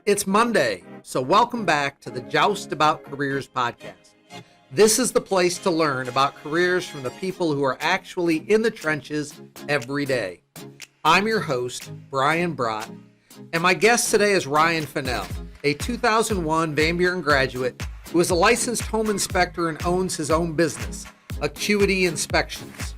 It's Monday, so welcome back to the Joust About Careers podcast. This is the place to learn about careers from the people who are actually in the trenches every day. I'm your host, Brian Brott, and my guest today is Ryan Fennell, a 2001 Van Buren graduate who is a licensed home inspector and owns his own business, Acuity Inspections.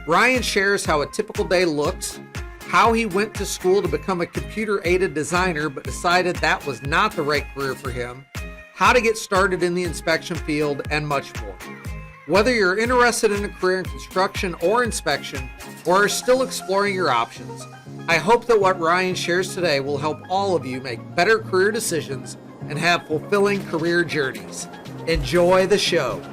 Ryan shares how a typical day looks, how he went to school to become a computer-aided designer but decided that was not the right career for him, how to get started in the inspection field, and much more. Whether you're interested in a career in construction or inspection, or are still exploring your options, I hope that what Ryan shares today will help all of you make better career decisions and have fulfilling career journeys. Enjoy the show.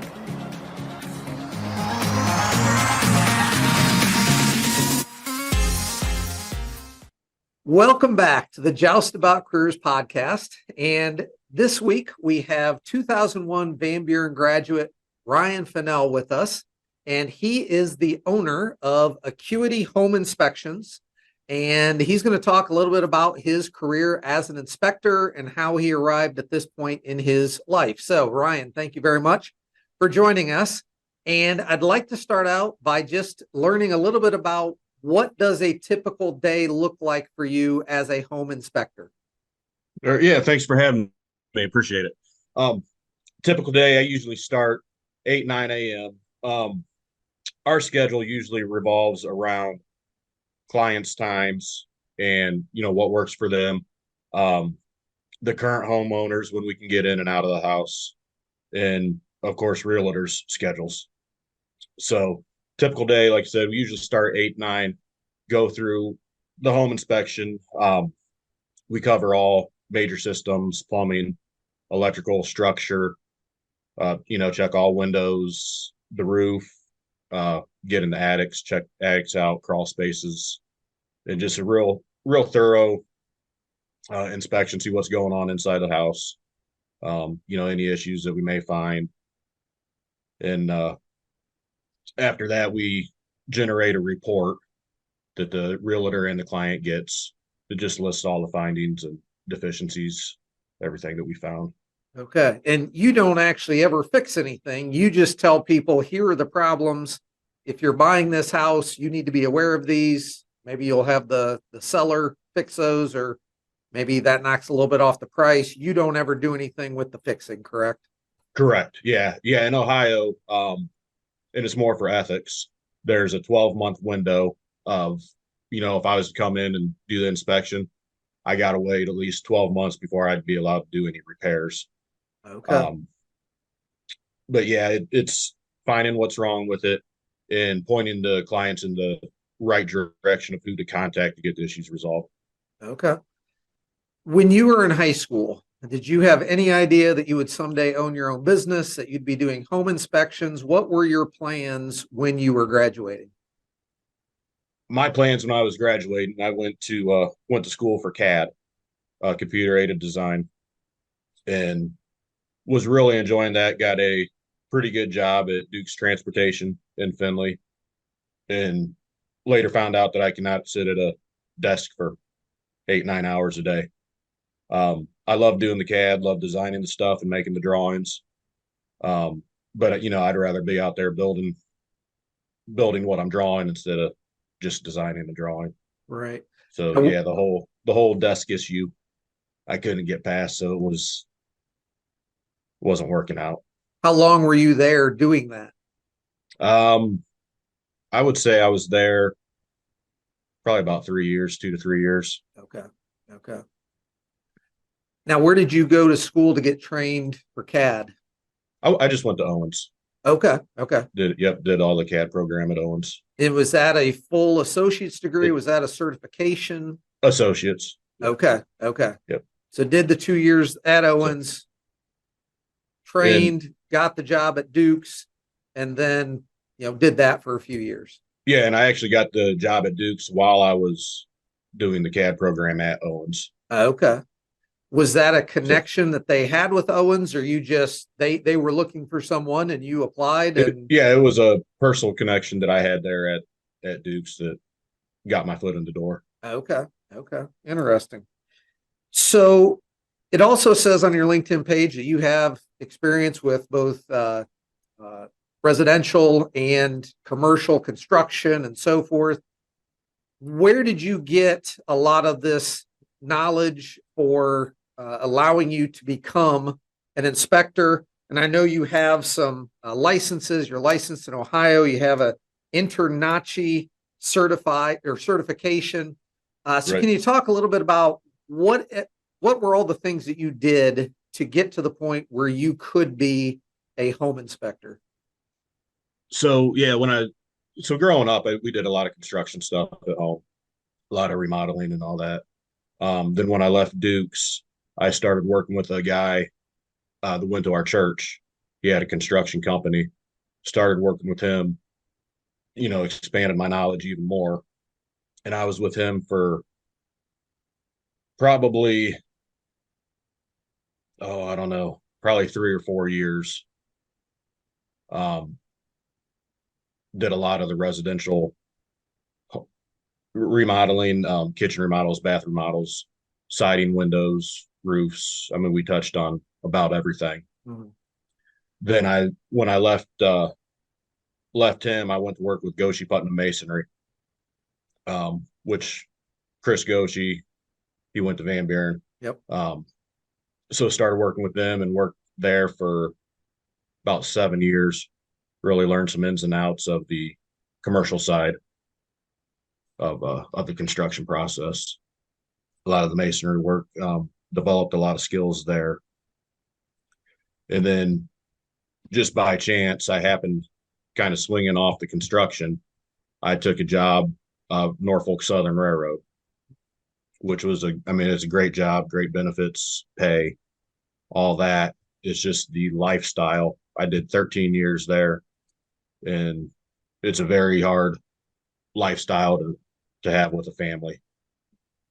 Welcome back to the Joust About Careers podcast. And this week we have 2001 Van Buren graduate Ryan Fennell with us. And he is the owner of Acuity Home Inspections. And he's going to talk a little bit about his career as an inspector and how he arrived at this point in his life. So, Ryan, thank you very much for joining us. And I'd like to start out by just learning a little bit about what does a typical day look like for you as a home inspector? Yeah, thanks for having me. Appreciate it. Typical day, I usually start 8, 9 a.m. Our schedule usually revolves around clients' times and, what works for them. The current homeowners, when we can get in and out of the house, and of course, realtors' schedules. So typical day, like I said, we usually start 8, 9, go through the home inspection. We cover all major systems, plumbing, electrical, structure, check all windows, the roof, get in the attics, check attics out, crawl spaces, and just a real thorough inspection, see what's going on inside the house, any issues that we may find. And after that, we generate a report that the realtor and the client gets that just lists all the findings and deficiencies, everything that we found. Okay. And you don't actually ever fix anything. You just tell people, here are the problems. If you're buying this house, you need to be aware of these. Maybe you'll have the seller fix those, or maybe that knocks a little bit off the price. You don't ever do anything with the fixing, correct? Correct. Yeah. In Ohio, and it's more for ethics, there's a 12-month window of, if I was to come in and do the inspection, I got to wait at least 12 months before I'd be allowed to do any repairs. Okay. But yeah, it's finding what's wrong with it and pointing the clients in the right direction of who to contact to get the issues resolved. Okay. When you were in high school, did you have any idea that you would someday own your own business, that you'd be doing home inspections? What were your plans when you were graduating? My plans when I was graduating, I went to school for CAD, computer aided design, and was really enjoying that. Got a pretty good job at Duke's Transportation in Findlay, and later found out that I cannot sit at a desk for 8, 9 hours a day. I love doing the CAD, love designing the stuff and making the drawings. But I'd rather be out there building what I'm drawing instead of just designing the drawing. Right. So yeah, the whole desk issue I couldn't get past, so it wasn't working out. How long were you there doing that? I would say I was there probably about 3 years, 2 to 3 years. Okay. Now, where did you go to school to get trained for CAD? I just went to Owens. Okay. Did all the CAD program at Owens. And was that a full associate's degree? Was that a certification? Associates. Okay. Yep. So did the 2 years at Owens, trained, got the job at Duke's, and then, did that for a few years. Yeah, and I actually got the job at Duke's while I was doing the CAD program at Owens. Okay. Was that a connection that they had with Owens, or you just, they were looking for someone and you applied? It was a personal connection that I had there at Duke's that got my foot in the door. Okay. Interesting. So It also says on your LinkedIn page that you have experience with both residential and commercial construction and so forth. Where did you get a lot of this knowledge for allowing you to become an inspector? And I know you have some licenses. You're licensed in Ohio. You have a InterNACHI certification. So Right. can you talk a little bit about what were all the things that you did to get to the point where you could be a home inspector? So yeah, so growing up, we did a lot of construction stuff at home, a lot of remodeling and all that. Then when I left Duke's, I started working with a guy that went to our church. He had a construction company. Started working with him, expanded my knowledge even more. And I was with him for probably, oh, I don't know, probably 3 or 4 years. Um, did a lot of the residential remodeling, kitchen remodels, bathroom models, siding, windows, roofs. I mean, we touched on about everything. Mhm. Then when I left him, I went to work with Goshi Putnam Masonry, which Chris Goshi, he went to Van Buren. Yep. So started working with them and worked there for about 7 years. Really learned some ins and outs of the commercial side of the construction process. A lot of the masonry work, developed a lot of skills there. And then just by chance, I happened kind of swinging off the construction. I took a job Norfolk-Southern Railroad, which was I mean, it's a great job, great benefits, pay, all that. It's just the lifestyle. I did 13 years there, and it's a very hard lifestyle to have with a family.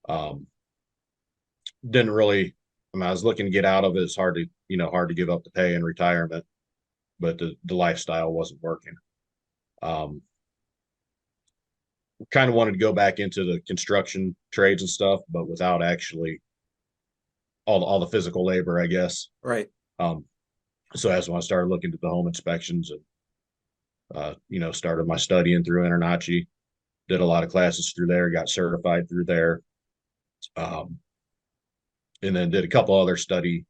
Um, didn't really, I mean, I was looking to get out of it. It's hard to give up the pay in retirement, but the lifestyle wasn't working. Um, kind of wanted to go back into the construction trades and stuff, but without actually all the physical labor, I guess. Right. Um, so that's when I started looking at the home inspections and started my studying through InterNACHI, did a lot of classes through there, got certified through there, um, and then did a couple other study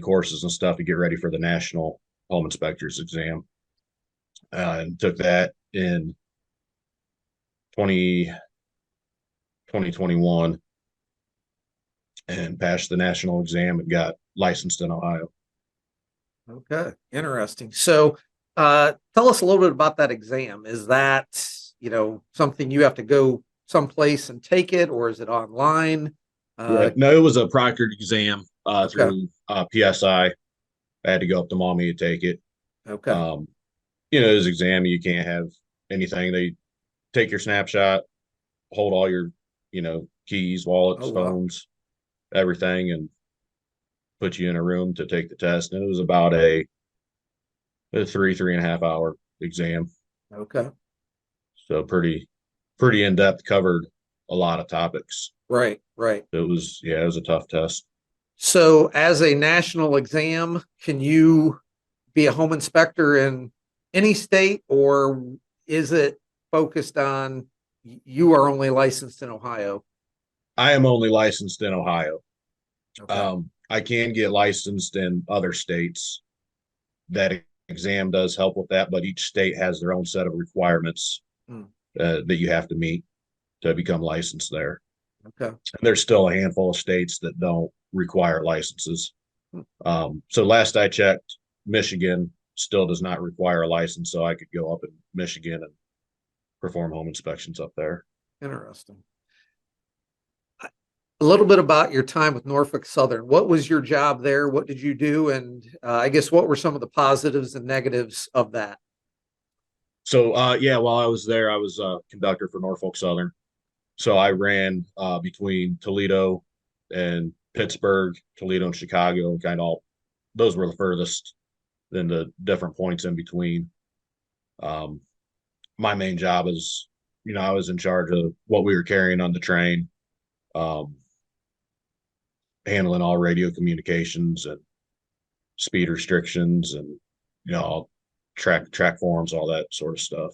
courses and stuff to get ready for the national home inspectors exam, and took that in 20, 2021 and passed the national exam and got licensed in Ohio. Okay. Interesting. So, tell us a little bit about that exam. Is that, something you have to go someplace and take it, or is it online? Right. No, it was a proctored exam Okay. through PSI. I had to go up to Mommy to take it. Okay. This exam, you can't have anything. They take your snapshot, hold all your, keys, Oh, wallets, wow. phones, everything, and put you in a room to take the test. And it was about a 3.5 hour exam. Okay. So pretty in depth, covered a lot of topics. Right. Right. It was a tough test. So, as a national exam, can you be a home inspector in any state, or is it focused on you are only licensed in Ohio? I am only licensed in Ohio. Okay. I can get licensed in other states. That exam does help with that, but each state has their own set of requirements Mm, that you have to meet to become licensed there. okay. And there's still a handful of states that don't require licenses. Hmm. So last I checked, Michigan still does not require a license, so I could go up in Michigan and perform home inspections up there. Interesting. A little bit about your time with Norfolk Southern. What was your job there? What did you do? And I guess what were some of the positives and negatives of that? So yeah, while I was there, I was a conductor for Norfolk Southern. So I ran between Toledo and Pittsburgh, Toledo and Chicago, and kind of all those were the furthest. Then the different points in between. Um, my main job is, I was in charge of what we were carrying on the train, um, handling all radio communications and speed restrictions and all track forms, all that sort of stuff.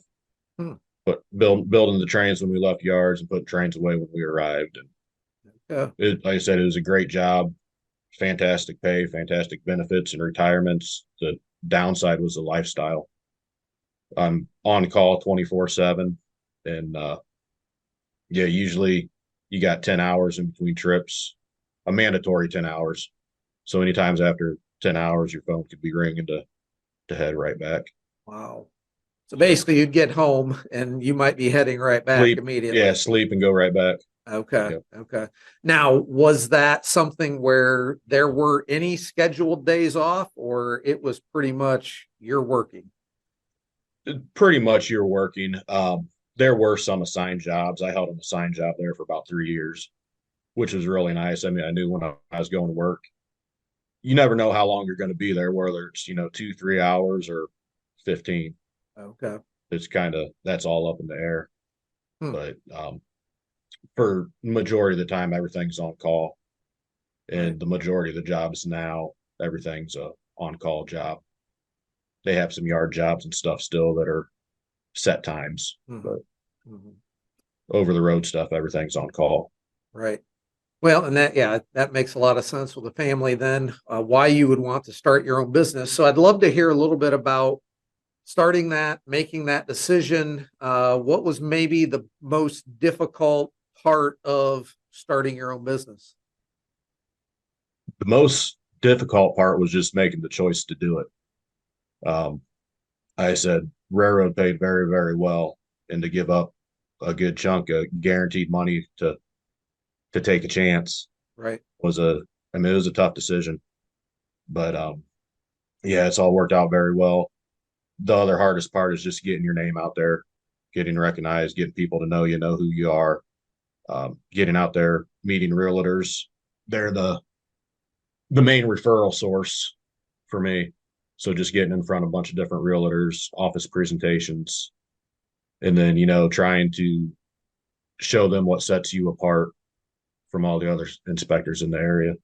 Hmm. But building the trains when we left yards and putting trains away when we arrived. And Yeah. like I said, it was a great job, fantastic pay, fantastic benefits and retirements. The downside was the lifestyle. I'm on call 24/7, and yeah, usually you got 10 hours in between trips, a mandatory 10 hours. So many times after 10 hours, your phone could be ringing to head right back. Wow. So So basically, you'd get home and you might be heading right back sleep, yeah, immediately. sleep and go right back. Okay. Yep. Okay. Now, was that something where there were any scheduled days off, or it was pretty much you're working? Pretty much you're working. There were some assigned jobs. I held an assigned job there for about 3 years, which was really nice. I mean, I knew when I was going to work, you never know how long you're going to be there, whether it's, 2, 3 hours or 15. Okay. It's that's all up in the air. Hmm. But for majority of the time, everything's on call. Right. And the majority of the jobs now, everything's a on call job. They have some yard jobs and stuff still that are set times, Mm-hmm. but Mm-hmm. over the road stuff, everything's on call. Right. Well, and that makes a lot of sense with a family then, why you would want to start your own business. So I'd love to hear a little bit about starting that, making that decision. What was maybe the most difficult part of starting your own business? The most difficult part was just making the choice to do it. I said railroad paid very, very well, and to give up a good chunk of guaranteed money to take a chance Right. I mean, it was a tough decision, but yeah, it's all worked out very well. The other hardest part is just getting your name out there, getting recognized, getting people to know who you are, getting out there, meeting realtors. They're the main referral source for me. So just getting in front of a bunch of different realtors, office presentations, and then, trying to show them what sets you apart from all the other inspectors in the area.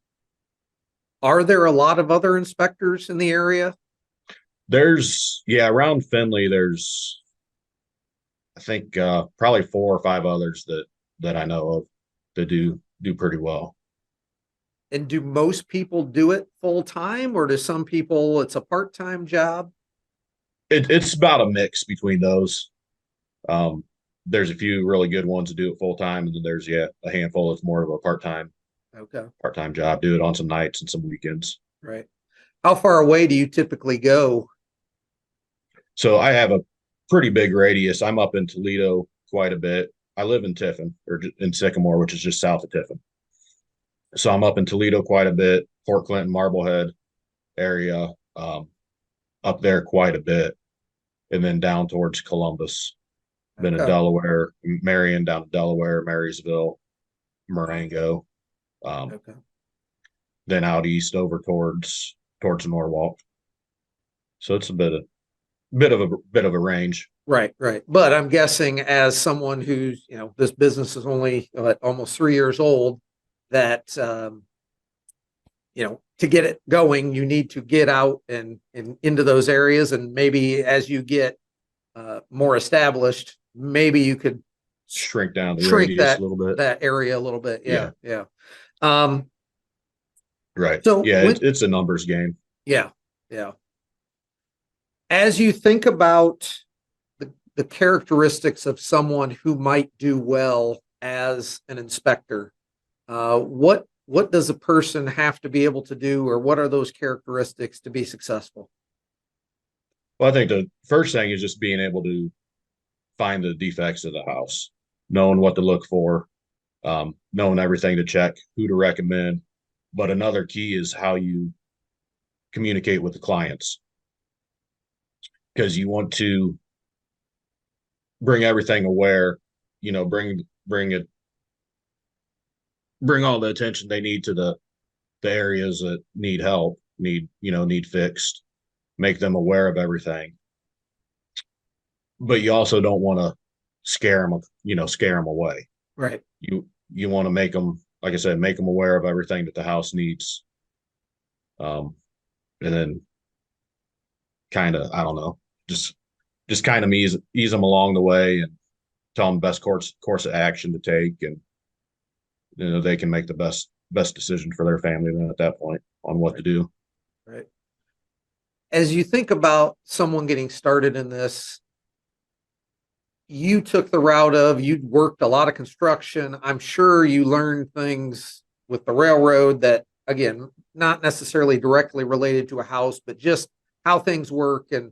Are there a lot of other inspectors in the area? Yeah, around Findlay, there's, I think, probably 4 or 5 others that I know of that do pretty well. And do most people do it full time, or do some people it's a part-time job? It's about a mix between those. Um, there's a few really good ones that do it full time, and then there's a handful that's more of a Okay. part time job. Do it on some nights and some weekends. Right. How far away do you typically go? So I have a pretty big radius. I'm up in Toledo quite a bit. I live in Tiffin or in Sycamore, which is just south of Tiffin. So I'm up in Toledo quite a bit, Fort Clinton, Marblehead area, up there quite a bit, and then down towards Columbus. Been in Okay. Delaware, Marion, down to Delaware, Marysville, Marengo, Okay. then out east over towards Norwalk. So it's a bit of a range. Right, right. But I'm guessing as someone who's, this business is only almost 3 years old, that, to get it going, you need to get out and into those areas. And maybe as you get more established, maybe you could Shrink down the shrink radius a that little bit. that area a little bit. Yeah. Yeah, yeah. Um, Right. so Yeah, when, it's a numbers game. yeah, yeah. As you think about the characteristics of someone who might do well as an inspector, what does a person have to be able to do, or what are those characteristics to be successful? Well, I think the first thing is just being able to find the defects of the house, knowing what to look for, knowing everything to check, who to recommend. But another key is how you communicate with the clients, because you want to bring everything aware, bring all the attention they need to the areas that need help, need fixed, make them aware of everything. But you also don't want to scare them away. Right. You want to make them like I said, make them aware of everything that the house needs. And then kind of, I don't know, just kind of ease them along the way and tell them the best course of action to take, and they can make the best decision for their family then at that point on what to do. Right. As you think about someone getting started in this, you took the route of, you'd worked a lot of construction. I'm sure you learned things with the railroad that, again, not necessarily directly related to a house, but just how things work and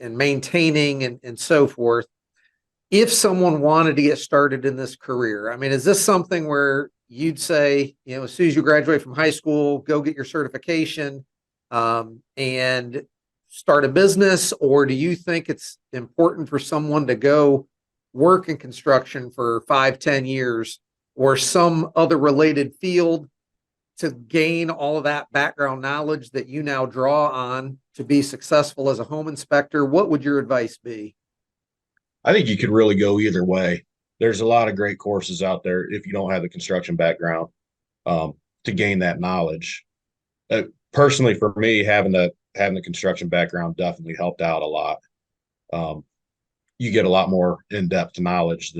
maintaining and so forth. If someone wanted to get started in this career, I mean, is this something where you'd say, as soon as you graduate from high school, go get your certification and start a business? Or do you think it's important for someone to go work in construction for 5-10 years or some other related field to gain all of that background knowledge that you now draw on to be successful as a home inspector? What would your advice be? I think you could really go either way. There's a lot of great courses out there if you don't have the construction background to gain that knowledge. Personally, for me, having the construction background definitely helped out a lot. You get a lot more in-depth knowledge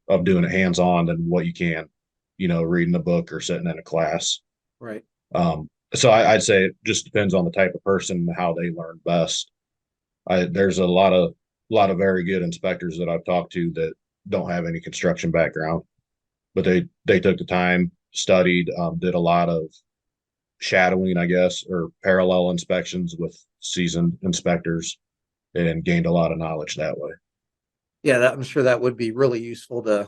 of doing it hands-on than what you can, reading a book or sitting in a class. Right. So I'd say it just depends on the type of person and how they learn best. There's a lot of very good inspectors that I've talked to that don't have any construction background, but they took the time, studied, did a lot of shadowing, I guess, or parallel inspections with seasoned inspectors, and gained a lot of knowledge that way. Yeah, I'm sure that would be really useful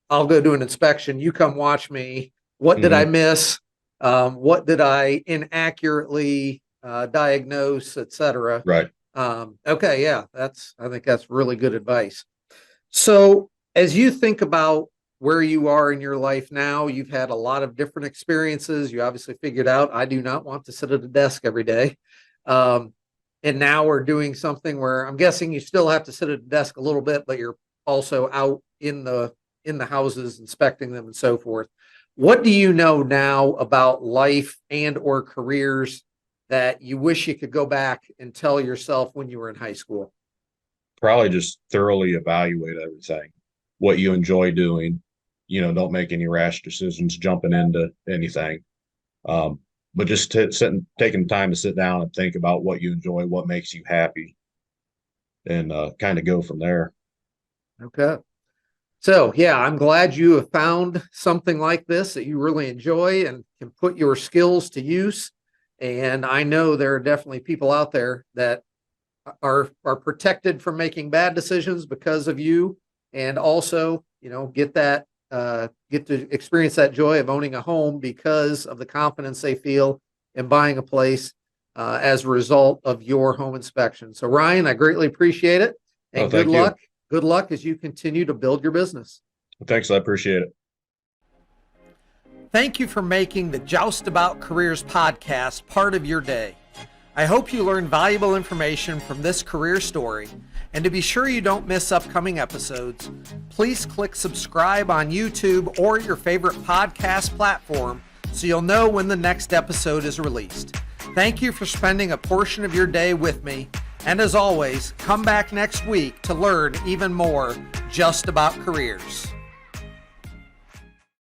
I'll go do an inspection. You come watch me. What did I miss? What did I inaccurately diagnose, et cetera? Right. Okay. Yeah, I think that's really good advice. So as you think about where you are in your life now, you've had a lot of different experiences. You obviously figured out, I do not want to sit at a desk every day. And now we're doing something where I'm guessing you still have to sit at a desk a little bit, but you're also out in the houses, inspecting them and so forth. What do you know now about life and or careers that you wish you could go back and tell yourself when you were in high school? Probably just thoroughly evaluate everything, what you enjoy doing. Don't make any rash decisions jumping into anything. But just taking the time to sit down and think about what you enjoy, what makes you happy, and kind of go from there. Okay. So yeah, I'm glad you have found something like this that you really enjoy and can put your skills to use. And I know there are definitely people out there that are protected from making bad decisions because of you, and also, get to experience that joy of owning a home because of the confidence they feel in buying a place as a result of your home inspection. So Ryan, I greatly appreciate it, and good luck. Good luck as you continue to build your business. Thanks. I appreciate it. Thank you for making the Joust About Careers podcast part of your day. I hope you learned valuable information from this career story. And to be sure you don't miss upcoming episodes, please click subscribe on YouTube or your favorite podcast platform so you'll know when the next episode is released. Thank you for spending a portion of your day with me. And as always, come back next week to learn even more just about careers.